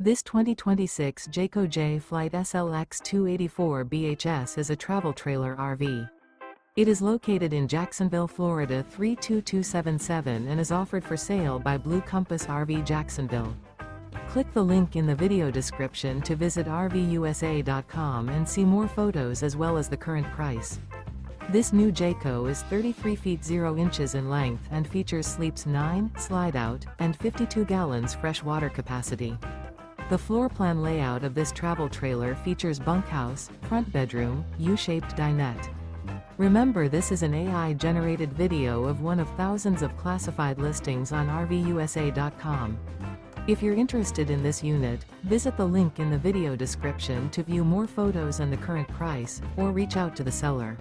This 2026 Jayco Jay Flight SLX 284 BHS is a travel trailer RV. It is located in Jacksonville, Florida 32277 and is offered for sale by Blue Compass RV Jacksonville. Click the link in the video description to visit RVUSA.com and see more photos as well as the current price. This new Jayco is 33 feet 0 inches in length and features sleeps 9, slide-out, and 52 gallons fresh water capacity. The floor plan layout of this travel trailer features bunkhouse, front bedroom, U-shaped dinette. Remember, this is an AI-generated video of one of thousands of classified listings on RVUSA.com. If you're interested in this unit, visit the link in the video description to view more photos and the current price, or reach out to the seller.